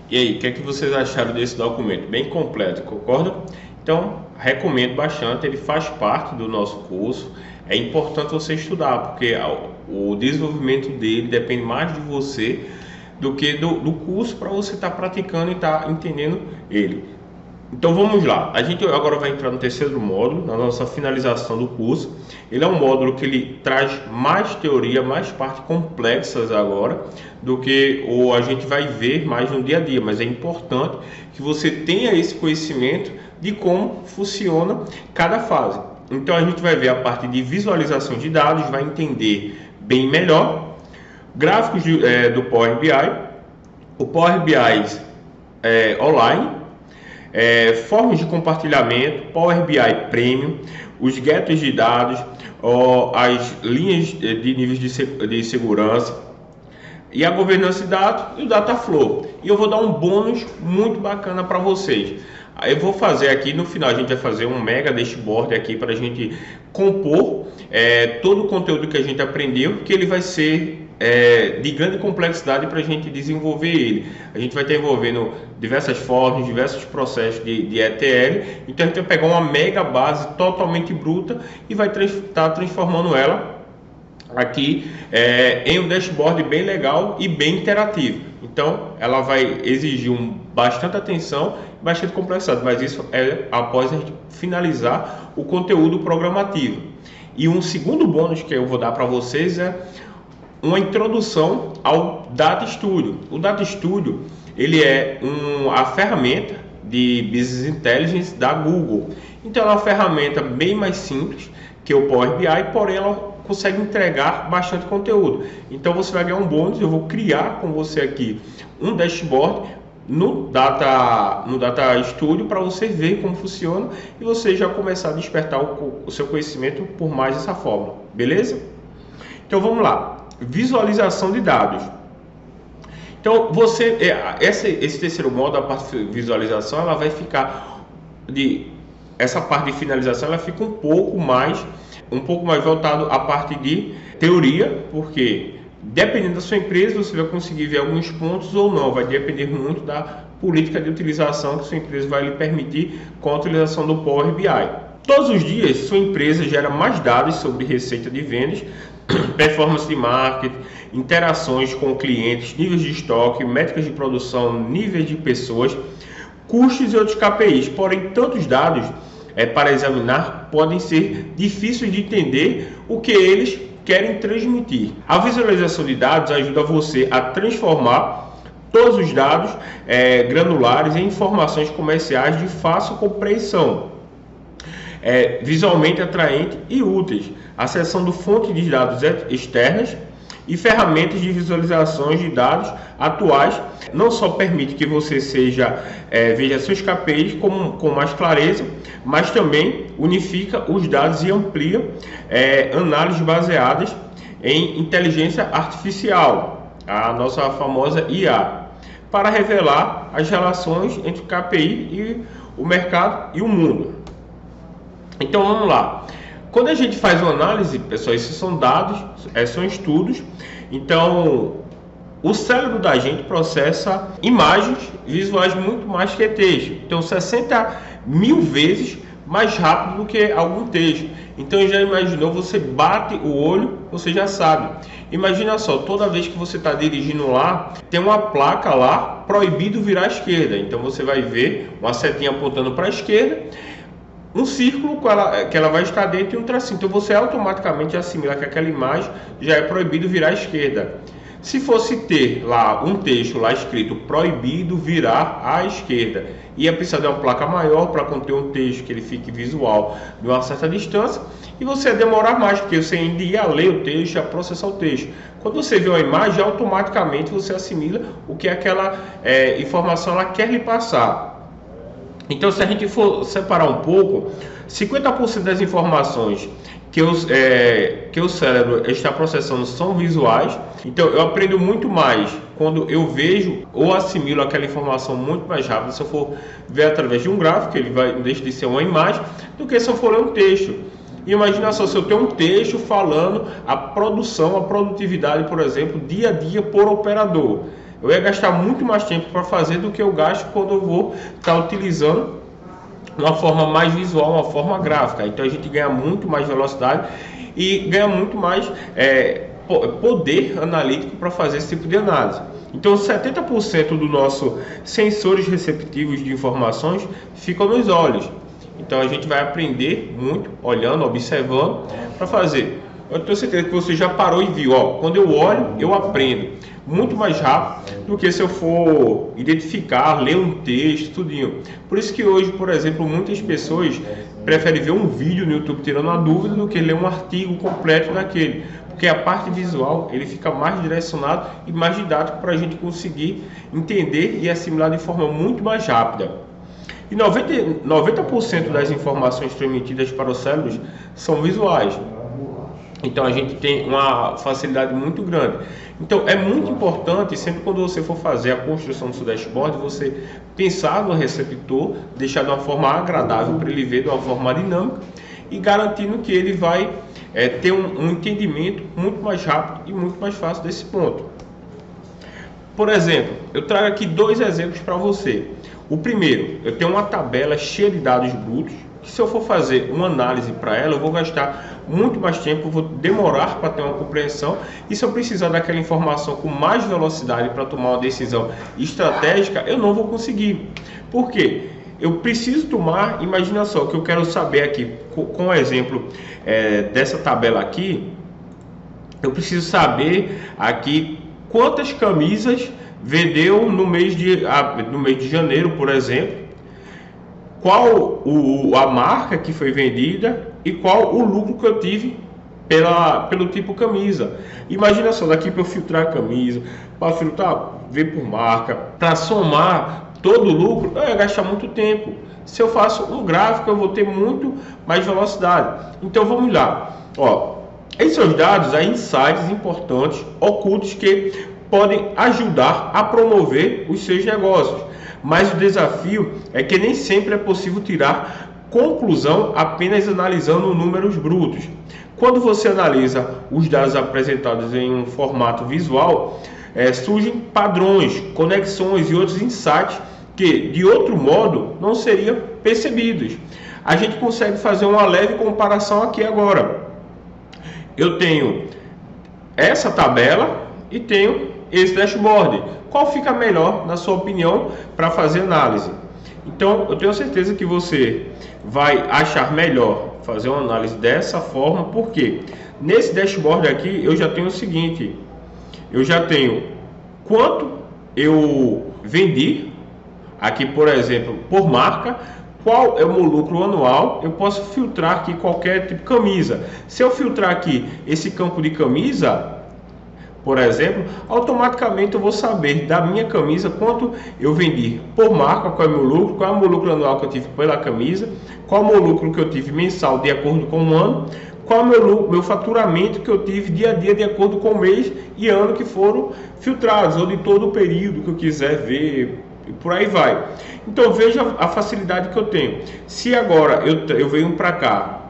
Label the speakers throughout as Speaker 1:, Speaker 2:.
Speaker 1: E aí, o que é que vocês acharam desse documento? Bem completo, concorda? Então, recomendo bastante, ele faz parte do nosso curso. É importante você estudar, porque o desenvolvimento dele depende mais de você do que do curso para você estar praticando e estar entendendo ele. Então vamos lá, a gente agora vai entrar no terceiro módulo, na nossa finalização do curso. Ele é um módulo que ele traz mais teoria, mais partes complexas agora do que a gente vai ver mais no dia a dia, mas é importante que você tenha esse conhecimento de como funciona cada fase. Então a gente vai ver a parte de visualização de dados, vai entender bem melhor gráficos do Power BI, o Power BI online, formas de compartilhamento, Power BI Premium, os getters de dados, as linhas de níveis de segurança e a governança de dados e o Data Flow. E eu vou dar um bônus muito bacana para vocês. Eu vou fazer aqui no final, a gente vai fazer um mega dashboard aqui para a gente compor todo o conteúdo que a gente aprendeu, que ele vai ser de grande complexidade para a gente desenvolver ele. A gente vai estar envolvendo diversas formas, diversos processos de ETL. Então a gente vai pegar uma mega base totalmente bruta e vai estar transformando ela aqui em um dashboard bem legal e bem interativo. Então ela vai exigir bastante atenção, bastante complexidade, mas isso é após a gente finalizar o conteúdo programativo. E um segundo bônus que eu vou dar para vocês é uma introdução ao Data Studio. O Data Studio ele é a ferramenta de Business Intelligence da Google. Então é uma ferramenta bem mais simples que o Power BI, porém ela consegue entregar bastante conteúdo. Então você vai ganhar um bônus. Eu vou criar com você aqui um dashboard no Data Studio para você ver como funciona e você já começar a despertar o seu conhecimento por mais dessa forma, beleza? Então vamos lá, visualização de dados. Então esse terceiro módulo, a parte de visualização, ela vai ficar essa parte de finalização, ela fica um pouco mais voltado à parte de teoria, porque dependendo da sua empresa, você vai conseguir ver alguns pontos ou não, vai depender muito da política de utilização que sua empresa vai lhe permitir com a utilização do Power BI. Todos os dias, sua empresa gera mais dados sobre receita de vendas, performance de marketing, interações com clientes, níveis de estoque, métricas de produção, níveis de pessoas, custos e outros KPIs. Porém, tantos dados para examinar podem ser difíceis de entender o que eles querem transmitir. A visualização de dados ajuda você a transformar todos os dados granulares em informações comerciais de fácil compreensão, visualmente atraente e úteis. Acessando fontes de dados externas e ferramentas de visualizações de dados atuais não só permite que você veja seus KPIs com mais clareza, mas também unifica os dados e amplia análises baseadas em inteligência artificial, a nossa famosa IA, para revelar as relações entre o KPI e o mercado e o mundo. Então vamos lá. Quando a gente faz uma análise, pessoal, esses são dados, são estudos. Então, o cérebro da gente processa imagens visuais muito mais que texto. Então, 60 mil vezes mais rápido do que algum texto. Então, já imaginou, você bate o olho, você já sabe. Imagina só, toda vez que você está dirigindo lá, tem uma placa lá, proibido virar à esquerda. Então, você vai ver uma setinha apontando para a esquerda, um círculo que ela vai estar dentro e um tracinho. Então você automaticamente assimila que aquela imagem já é proibido virar à esquerda. Se fosse ter lá um texto lá escrito proibido virar à esquerda, ia precisar de uma placa maior para conter um texto que ele fique visual de uma certa distância, e você ia demorar mais, porque você ainda ia ler o texto, ia processar o texto. Quando você vê uma imagem, automaticamente você assimila o que aquela informação ela quer lhe passar. Então, se a gente for separar um pouco, 50% das informações que o cérebro está processando são visuais. Então, eu aprendo muito mais quando eu vejo ou assimilo aquela informação muito mais rápido se eu for ver através de um gráfico, ele vai deixar de ser uma imagem, do que se eu for ler um texto. E imagina só, se eu tenho um texto falando a produção, a produtividade, por exemplo, dia a dia por operador. eu ia gastar muito mais tempo para fazer do que eu gasto quando eu vou estar utilizando uma forma mais visual, uma forma gráfica. Então a gente ganha muito mais velocidade e ganha muito mais poder analítico para fazer esse tipo de análise. Então 70% do nosso sensores receptivos de informações ficam nos olhos. Então a gente vai aprender muito olhando, observando para fazer. Eu tenho certeza que você já parou e viu, ó, quando eu olho, eu aprendo muito mais rápido do que se eu for identificar, ler um texto, tudinho. Por isso que hoje, por exemplo, muitas pessoas preferem ver um vídeo no YouTube tirando uma dúvida do que ler um artigo completo daquele. Porque a parte visual, ele fica mais direcionado e mais didático para a gente conseguir entender e assimilar de forma muito mais rápida. E 90% das informações transmitidas para os cérebros são visuais. Então a gente tem uma facilidade muito grande. Então é muito importante, sempre quando você for fazer a construção do seu dashboard, você pensar no receptor, deixar de uma forma agradável para ele ver de uma forma dinâmica e garantindo que ele vai ter um entendimento muito mais rápido e muito mais fácil desse ponto. Por exemplo, eu trago aqui dois exemplos para você. O primeiro, eu tenho uma tabela cheia de dados brutos, que se eu for fazer uma análise para ela, eu vou gastar muito mais tempo, vou demorar para ter uma compreensão, e se eu precisar daquela informação com mais velocidade para tomar uma decisão estratégica, eu não vou conseguir. Por quê? Eu preciso tomar, imagina só, o que eu quero saber aqui, com o exemplo dessa tabela aqui, eu preciso saber aqui quantas camisas vendeu no mês de janeiro, por exemplo, qual a marca que foi vendida e qual o lucro que eu tive pelo tipo camisa. Imagina só, daqui para eu filtrar a camisa, para filtrar, ver por marca, para somar todo o lucro, eu ia gastar muito tempo. Se eu faço um gráfico, eu vou ter muito mais velocidade. Então vamos lá. Ó, em seus dados há insights importantes, ocultos, que podem ajudar a promover os seus negócios. Mas o desafio é que nem sempre é possível tirar conclusão apenas analisando números brutos. Quando você analisa os dados apresentados em um formato visual, surgem padrões, conexões e outros insights que, de outro modo, não seriam percebidos. A gente consegue fazer uma leve comparação aqui agora. Eu tenho essa tabela e tenho esse dashboard. Qual fica melhor, na sua opinião, para fazer análise? Então, eu tenho certeza que você vai achar melhor fazer uma análise dessa forma, porque nesse dashboard aqui eu já tenho o seguinte: eu já tenho quanto eu vendi, aqui por exemplo, por marca, qual é o meu lucro anual. Eu posso filtrar aqui qualquer tipo de camisa. Se eu filtrar aqui esse campo de camisa, por exemplo, automaticamente eu vou saber da minha camisa quanto eu vendi por marca, qual é o meu lucro, qual é o meu lucro anual que eu tive pela camisa, qual é o meu lucro que eu tive mensal de acordo com o ano, qual é o meu faturamento que eu tive dia a dia de acordo com o mês e ano que foram filtrados, ou de todo o período que eu quiser ver, e por aí vai. Então veja a facilidade que eu tenho. Se agora eu venho para cá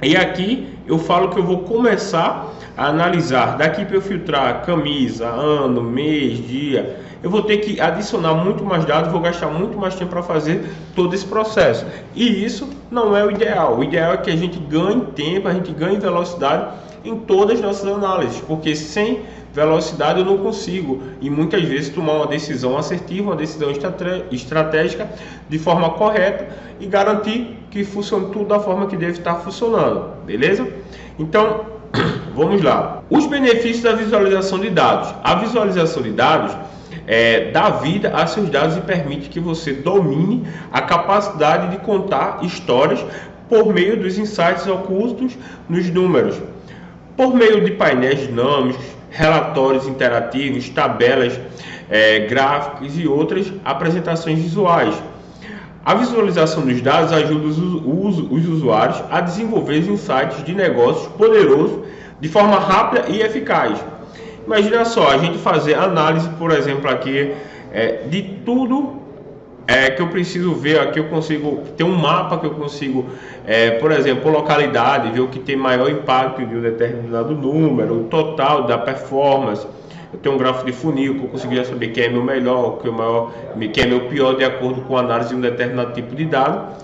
Speaker 1: e aqui eu falo que eu vou começar a analisar, daqui para eu filtrar camisa, ano, mês, dia, eu vou ter que adicionar muito mais dados, vou gastar muito mais tempo para fazer todo esse processo. E isso não é o ideal. O ideal é que a gente ganhe tempo, a gente ganhe velocidade em todas as nossas análises, porque sem velocidade eu não consigo, e muitas vezes, tomar uma decisão assertiva, uma decisão estratégica de forma correta e garantir que funcione tudo da forma que deve estar funcionando, beleza? Então, vamos lá. Os benefícios da visualização de dados. A visualização de dados dá vida a seus dados e permite que você domine a capacidade de contar histórias por meio dos insights ocultos nos números. Por meio de painéis dinâmicos, relatórios interativos, tabelas, gráficos e outras apresentações visuais. A visualização dos dados ajuda os usuários a desenvolver insights de negócios poderosos de forma rápida e eficaz. Imagina só, a gente fazer análise, por exemplo, aqui de tudo que eu preciso ver. Aqui eu consigo ter um mapa que eu consigo, por exemplo, por localidade, ver o que tem maior impacto de um determinado número, o total da performance, eu tenho um gráfico de funil que eu conseguiria saber quem é meu melhor, quem é meu pior, de acordo com a análise de um determinado tipo de dado.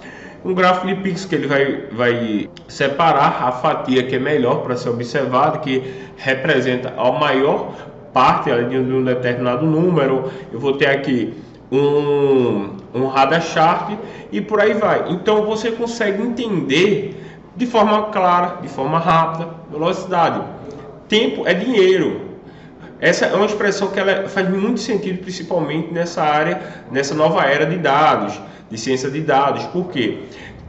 Speaker 1: Um gráfico de pixels que ele vai separar a fatia que é melhor para ser observada, que representa a maior parte de um determinado número. Eu vou ter aqui um radar chart e por aí vai. Então você consegue entender de forma clara, de forma rápida, velocidade. Tempo é dinheiro. Essa é uma expressão que ela faz muito sentido, principalmente nessa área, nessa nova era de dados, de ciência de dados. Por quê?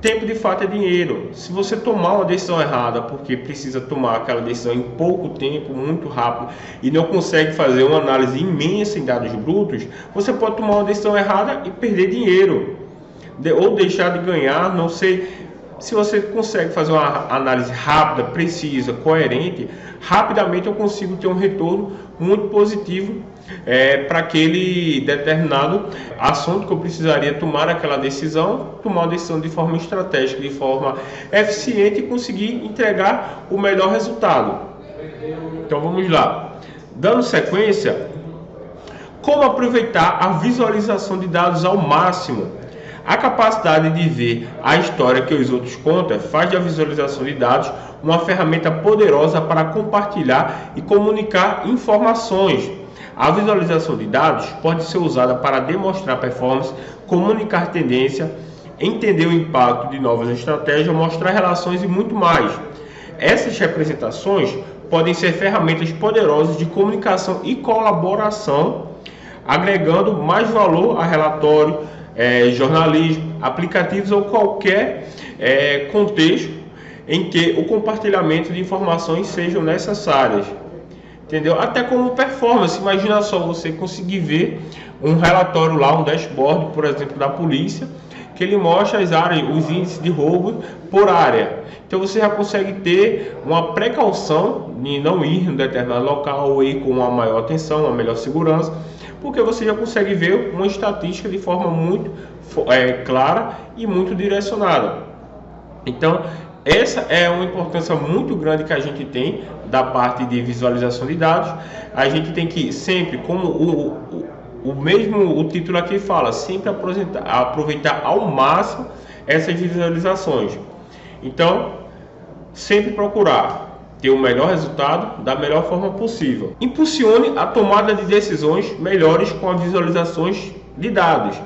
Speaker 1: Tempo de fato é dinheiro. Se você tomar uma decisão errada, porque precisa tomar aquela decisão em pouco tempo, muito rápido, e não consegue fazer uma análise imensa em dados brutos, você pode tomar uma decisão errada e perder dinheiro, ou deixar de ganhar, não sei. Se você consegue fazer uma análise rápida, precisa, coerente, rapidamente eu consigo ter um retorno muito positivo para aquele determinado assunto que eu precisaria tomar aquela decisão, tomar uma decisão de forma estratégica, de forma eficiente e conseguir entregar o melhor resultado. Então vamos lá. Dando sequência, como aproveitar a visualização de dados ao máximo? A capacidade de ver a história que os outros contam faz da visualização de dados uma ferramenta poderosa para compartilhar e comunicar informações. A visualização de dados pode ser usada para demonstrar performance, comunicar tendência, entender o impacto de novas estratégias, mostrar relações e muito mais. Essas representações podem ser ferramentas poderosas de comunicação e colaboração, agregando mais valor a relatório, jornalismo, aplicativos ou qualquer contexto em que o compartilhamento de informações sejam necessárias. Entendeu? Até como performance, imagina só você conseguir ver um relatório lá, um dashboard, por exemplo, da polícia, que ele mostra as áreas, os índices de roubo por área. Então você já consegue ter uma precaução de não ir em um determinado local ou ir com uma maior atenção, uma melhor segurança, porque você já consegue ver uma estatística de forma muito clara e muito direcionada. Então, essa é uma importância muito grande que a gente tem da parte de visualização de dados. A gente tem que sempre, como o título aqui fala, sempre aproveitar ao máximo essas visualizações. Então, sempre procurar ter o melhor resultado da melhor forma possível. Impulsione a tomada de decisões melhores com as visualizações de dados.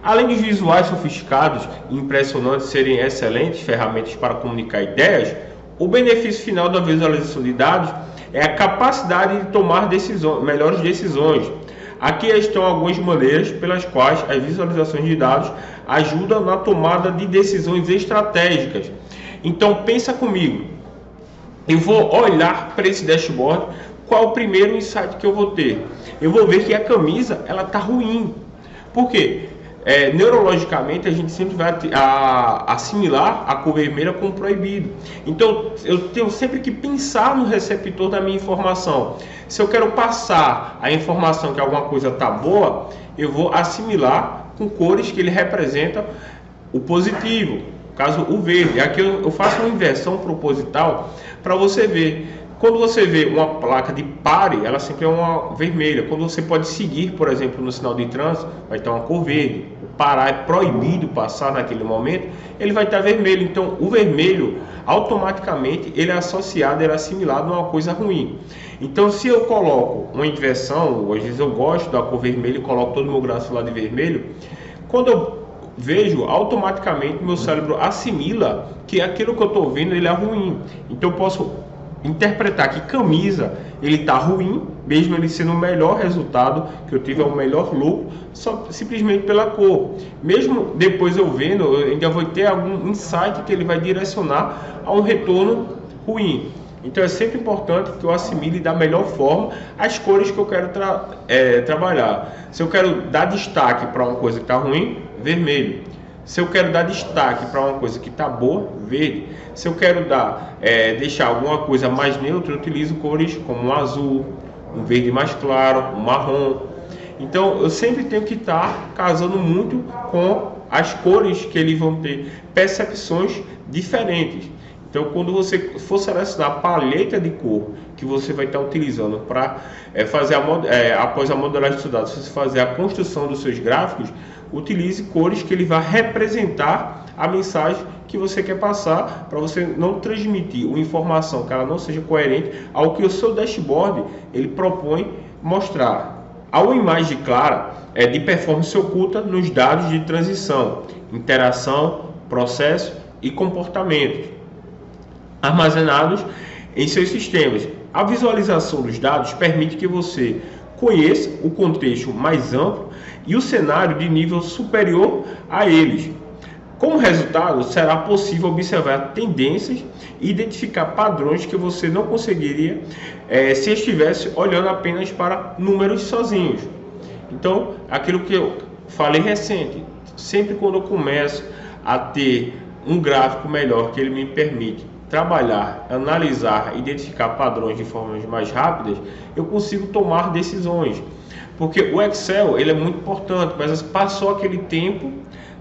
Speaker 1: Além dos visuais sofisticados e impressionantes serem excelentes ferramentas para comunicar ideias, o benefício final da visualização de dados é a capacidade de tomar melhores decisões. Aqui estão algumas maneiras pelas quais as visualizações de dados ajudam na tomada de decisões estratégicas. Então pensa comigo, eu vou olhar para esse dashboard, qual o primeiro insight que eu vou ter? Eu vou ver que a camisa ela está ruim. Por quê? Neurologicamente a gente sempre vai assimilar a cor vermelha como proibido. Então eu tenho sempre que pensar no receptor da minha informação. Se eu quero passar a informação que alguma coisa está boa, eu vou assimilar com cores que ele representa o positivo, no caso o verde. Aqui eu faço uma inversão proposital para você ver. Quando você vê uma placa de pare, ela sempre é uma vermelha. Quando você pode seguir, por exemplo, no sinal de trânsito, vai estar uma cor verde. O parar é proibido passar naquele momento, ele vai estar vermelho. Então, o vermelho, automaticamente, ele é associado, ele é assimilado a uma coisa ruim. Então, se eu coloco uma inversão, às vezes eu gosto da cor vermelha e coloco todo o meu braço lá de vermelho, quando eu vejo, automaticamente, meu cérebro assimila que aquilo que eu estou vendo, ele é ruim. Então, eu posso interpretar que camisa ele está ruim, mesmo ele sendo o melhor resultado que eu tive, é o melhor lucro, só simplesmente pela cor. Mesmo depois eu vendo, eu ainda vou ter algum insight que ele vai direcionar a um retorno ruim. Então é sempre importante que eu assimile da melhor forma as cores que eu quero trabalhar. Se eu quero dar destaque para uma coisa que está ruim, vermelho. Se eu quero dar destaque para uma coisa que está boa, verde. Se eu quero deixar alguma coisa mais neutra, eu utilizo cores como um azul, um verde mais claro, um marrom. Então eu sempre tenho que estar casando muito com as cores que eles vão ter percepções diferentes. Então quando você for selecionar a paleta de cor que você vai estar utilizando para fazer após a modelagem de dados, você fazer a construção dos seus gráficos, utilize cores que ele vai representar a mensagem que você quer passar, para você não transmitir uma informação que ela não seja coerente ao que o seu dashboard ele propõe mostrar. Há uma imagem clara de performance oculta nos dados de transição, interação, processo e comportamento armazenados em seus sistemas. A visualização dos dados permite que você conheça o contexto mais amplo e o cenário de nível superior a eles. Como resultado, será possível observar tendências e identificar padrões que você não conseguiria se estivesse olhando apenas para números sozinhos. Então, aquilo que eu falei recente, sempre quando eu começo a ter um gráfico melhor que ele me permite trabalhar, analisar, identificar padrões de formas mais rápidas, eu consigo tomar decisões. Porque o Excel ele é muito importante, mas passou aquele tempo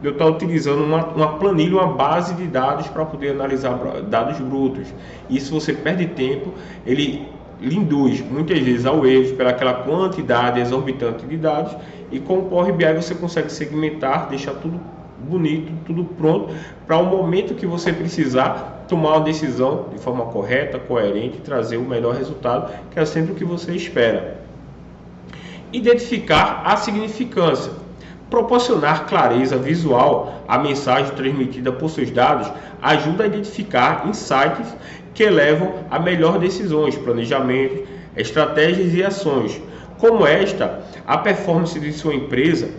Speaker 1: de eu estar utilizando uma planilha, uma base de dados para poder analisar dados brutos. E se você perde tempo, ele lhe induz muitas vezes ao erro pelaquela quantidade exorbitante de dados, e com o Power BI você consegue segmentar, deixar tudo bonito, tudo pronto para o momento que você precisar tomar uma decisão de forma correta, coerente e trazer o melhor resultado, que é sempre o que você espera. Identificar a significância. Proporcionar clareza visual à mensagem transmitida por seus dados ajuda a identificar insights que levam a melhores decisões, planejamento, estratégias e ações. Como a performance de sua empresa,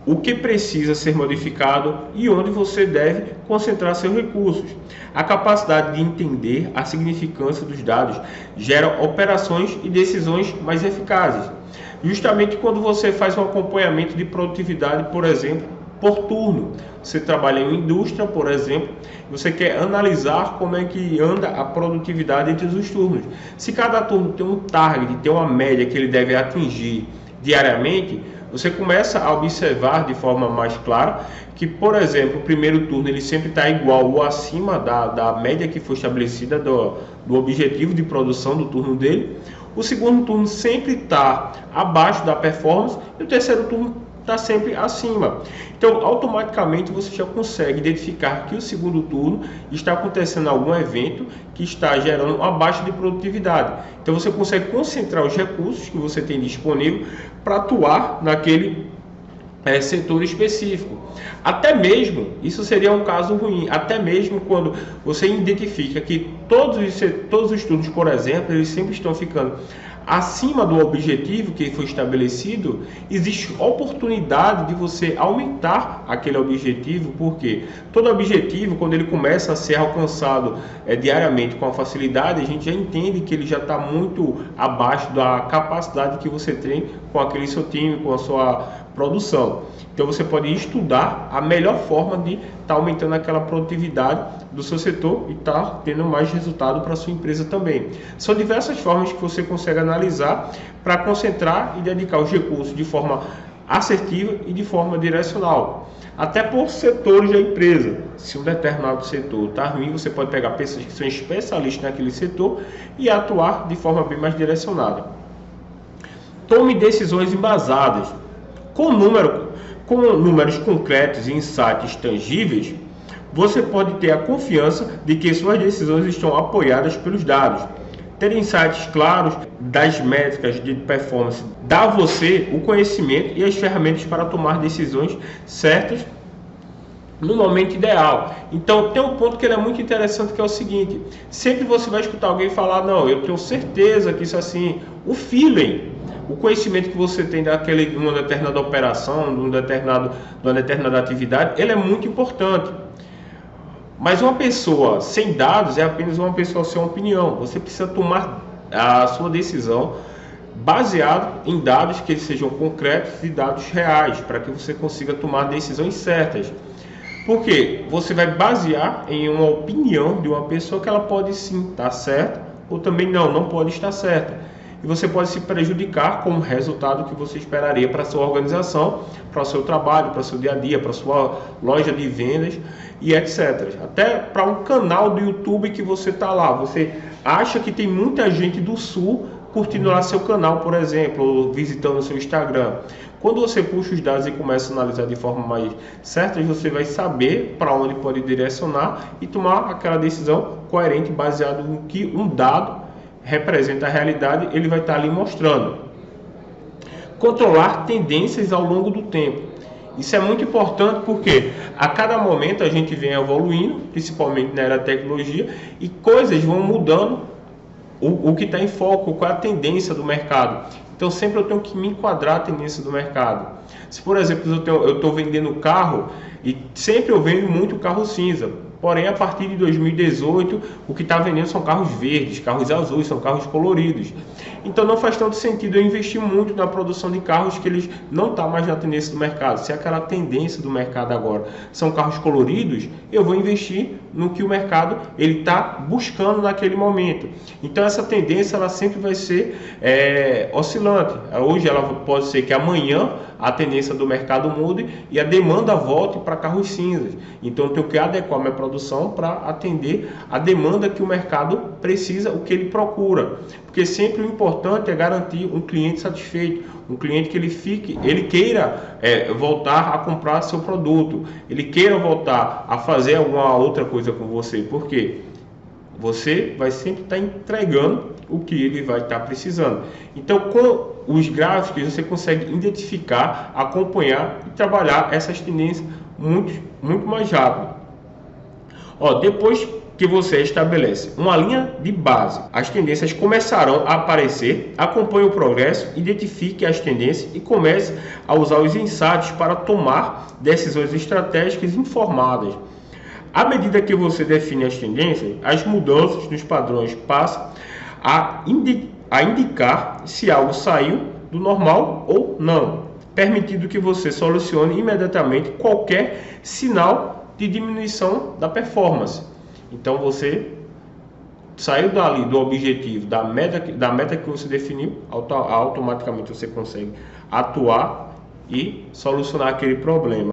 Speaker 1: o que precisa ser modificado e onde você deve concentrar seus recursos. A capacidade de entender a significância dos dados gera operações e decisões mais eficazes. Justamente quando você faz um acompanhamento de produtividade, por exemplo, por turno. Você trabalha em indústria, por exemplo, você quer analisar como é que anda a produtividade entre os turnos. Se cada turno tem um target, tem uma média que ele deve atingir diariamente, você começa a observar de forma mais clara que, por exemplo, o primeiro turno ele sempre está igual ou acima da média que foi estabelecida do objetivo de produção do turno dele. O segundo turno sempre está abaixo da performance e o terceiro turno está sempre acima. Então, automaticamente você já consegue identificar que o segundo turno está acontecendo algum evento que está gerando uma baixa de produtividade. Então, você consegue concentrar os recursos que você tem disponível para atuar naquele setor específico. Até mesmo, isso seria um caso ruim, até mesmo quando você identifica que todos os turnos, por exemplo, eles sempre estão ficando acima do objetivo que foi estabelecido, existe oportunidade de você aumentar aquele objetivo, porque todo objetivo, quando ele começa a ser alcançado diariamente com facilidade, a gente já entende que ele já está muito abaixo da capacidade que você tem com aquele seu time, com a sua produção. Então você pode estudar a melhor forma de estar aumentando aquela produtividade do seu setor e estar tendo mais resultado para a sua empresa também. São diversas formas que você consegue analisar para concentrar e dedicar os recursos de forma assertiva e de forma direcional. Até por setores da empresa. Se um determinado setor está ruim, você pode pegar pessoas que são especialistas naquele setor e atuar de forma bem mais direcionada. Tome decisões embasadas. Com números concretos e insights tangíveis, você pode ter a confiança de que suas decisões estão apoiadas pelos dados. Ter insights claros das métricas de performance dá a você o conhecimento e as ferramentas para tomar decisões certas no momento ideal. Então tem um ponto que é muito interessante, que é o seguinte: sempre você vai escutar alguém falar, não, eu tenho certeza que isso assim, o feeling, o conhecimento que você tem de uma determinada operação, de uma determinada atividade, ele é muito importante. Mas uma pessoa sem dados é apenas uma pessoa sem opinião. Você precisa tomar a sua decisão baseado em dados que sejam concretos e dados reais, para que você consiga tomar decisões certas. Porque você vai basear em uma opinião de uma pessoa que ela pode sim estar certa ou também não pode estar certa. e você pode se prejudicar com o resultado que você esperaria para a sua organização, para o seu trabalho, para o seu dia a dia, para a sua loja de vendas e etc. Até para um canal do YouTube que você está lá, você acha que tem muita gente do Sul curtindo lá seu canal, por exemplo, ou visitando o seu Instagram. Quando você puxa os dados e começa a analisar de forma mais certa, você vai saber para onde pode direcionar e tomar aquela decisão coerente, baseado no que um dado representa a realidade, ele vai estar ali mostrando. Controlar tendências ao longo do tempo. Isso é muito importante porque a cada momento a gente vem evoluindo, principalmente na era da tecnologia, e coisas vão mudando o que está em foco, qual é a tendência do mercado. Então sempre eu tenho que me enquadrar a tendência do mercado. Se, por exemplo, eu estou vendendo carro, e sempre eu vendo muito carro cinza. Porém, a partir de 2018, o que está vendendo são carros verdes, carros azuis, são carros coloridos. Então não faz tanto sentido eu investir muito na produção de carros que eles não estão mais na tendência do mercado. Se é aquela tendência do mercado agora são carros coloridos, eu vou investir no que o mercado ele está buscando naquele momento. Então essa tendência ela sempre vai ser oscilante. Hoje ela pode ser que amanhã a tendência do mercado mude e a demanda volte para carros cinzas. Então eu tenho que adequar minha produção para atender a demanda que o mercado precisa, o que ele procura. Porque sempre o importante é garantir um cliente satisfeito, um cliente que ele queira voltar a comprar seu produto, ele queira voltar a fazer alguma outra coisa com você. Por quê? Você vai sempre estar entregando o que ele vai estar precisando. Então, com os gráficos, você consegue identificar, acompanhar e trabalhar essas tendências muito mais rápido. Depois que você estabelece uma linha de base, as tendências começarão a aparecer, acompanhe o progresso, identifique as tendências e comece a usar os insights para tomar decisões estratégicas informadas. À medida que você define as tendências, as mudanças nos padrões passam a indicar se algo saiu do normal ou não, permitindo que você solucione imediatamente qualquer sinal de diminuição da performance. Então você saiu dali do objetivo, da meta que você definiu, automaticamente você consegue atuar e solucionar aquele problema.